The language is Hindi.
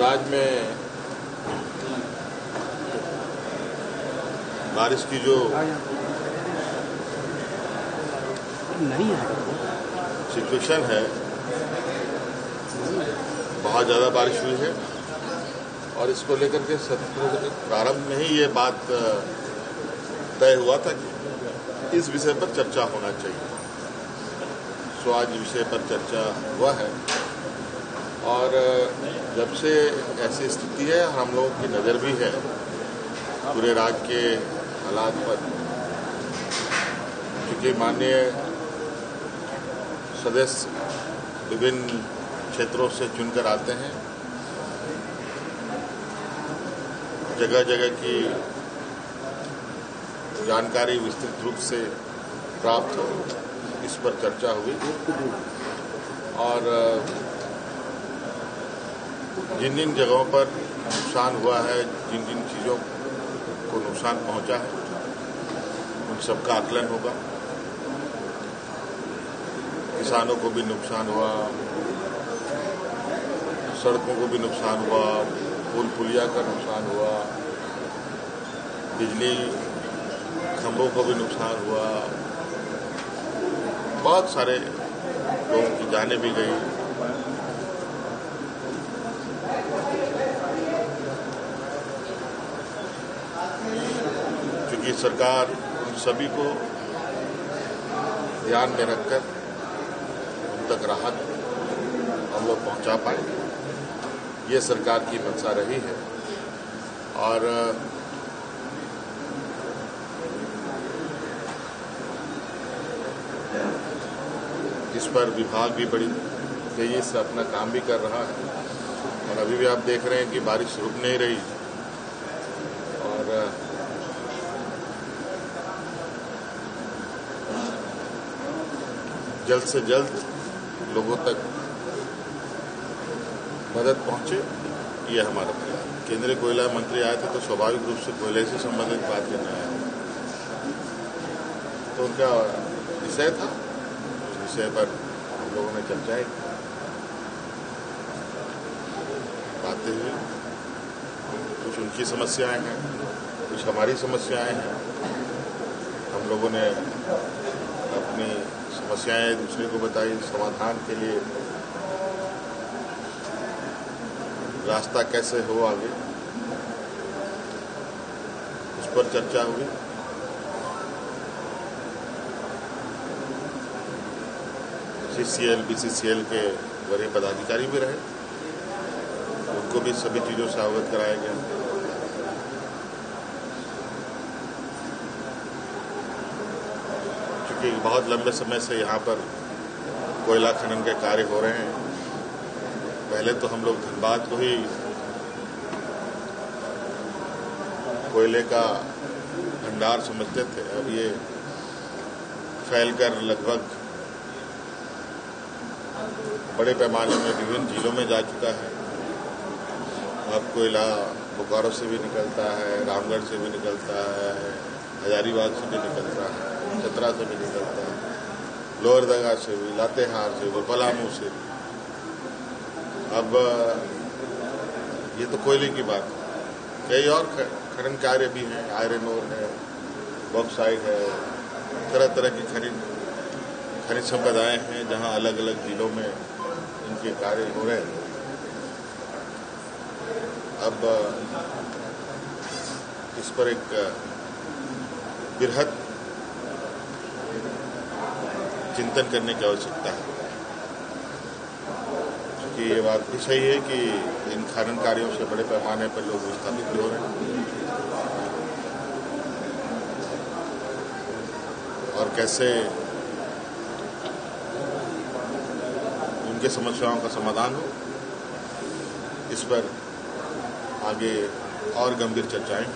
राज्य में बारिश की जो सिचुएशन है, बहुत ज़्यादा बारिश हुई है और इसको लेकर के सत्र के प्रारंभ में ही ये बात तय हुआ था कि इस विषय पर चर्चा होना चाहिए। सो आज विषय पर चर्चा हुआ है और जब से ऐसी स्थिति है, हम लोगों की नज़र भी है पूरे राज्य के हालात पर, क्योंकि माननीय सदस्य विभिन्न क्षेत्रों से चुनकर आते हैं। जगह जगह की जानकारी विस्तृत रूप से प्राप्त हो, इस पर चर्चा हुई और जिन जिन जगहों पर नुकसान हुआ है, जिन जिन चीज़ों को नुकसान पहुंचा है, उन सबका आकलन होगा। किसानों को भी नुकसान हुआ, सड़कों को भी नुकसान हुआ, पुल पुलिया का नुकसान हुआ, बिजली खंभों को भी नुकसान हुआ, बहुत सारे लोगों की जानें भी गई। क्योंकि सरकार उन सभी को ध्यान में रखकर उन तक राहत हम लोग पहुंचा पाए, ये सरकार की मंशा रही है। और इस पर विभाग भी बड़ी तेजी से अपना काम भी कर रहा है और अभी भी आप देख रहे हैं कि बारिश रुक नहीं रही और जल्द से जल्द लोगों तक मदद पहुंचे, ये हमारा प्रयास। केंद्रीय कोयला मंत्री आए थे तो स्वाभाविक रूप से कोयले से संबंधित बात करने आया, तो उनका विषय था, उस विषय पर हम लोगों ने चर्चाएं बातें हुई। कुछ उनकी समस्याएं हैं, कुछ हमारी समस्याएं हैं। हम लोगों ने अपनी समस्याएं दूसरे को बताई, समाधान के लिए रास्ता कैसे हो आगे, उस पर चर्चा हुई। CCL, BCCL के वरीय पदाधिकारी भी रहे, उनको भी सभी चीज़ों से अवगत कराया गया। क्योंकि बहुत लंबे समय से यहाँ पर कोयला खनन के कार्य हो रहे हैं। पहले तो हम लोग धनबाद को ही कोयले का भंडार समझते थे, अब ये फैलकर लगभग बड़े पैमाने में विभिन्न जिलों में जा चुका है। अब कोयला बोकारो से भी निकलता है, रामगढ़ से भी निकलता है, हजारीबाग से भी निकलता है, चतरा से भी निकलता है, लोहरदगा से भी, लातेहार से भी, पलामू से भी। अब ये तो कोयले की बात है, कई और खनन कार्य भी हैं, आयरन ओर है, बॉक्साइट है, तरह तरह की खनिज संपदाएं हैं जहां अलग अलग जिलों में इनके कार्य हो रहे हैं। अब इस पर एक बृहद चिंतन करने की आवश्यकता है, क्योंकि ये बात भी सही है कि इन खनन कार्यों से बड़े पैमाने पर लोग विस्थापित भी हो रहे हैं और कैसे उनके समस्याओं का समाधान हो, इस पर आगे और गंभीर चर्चाएं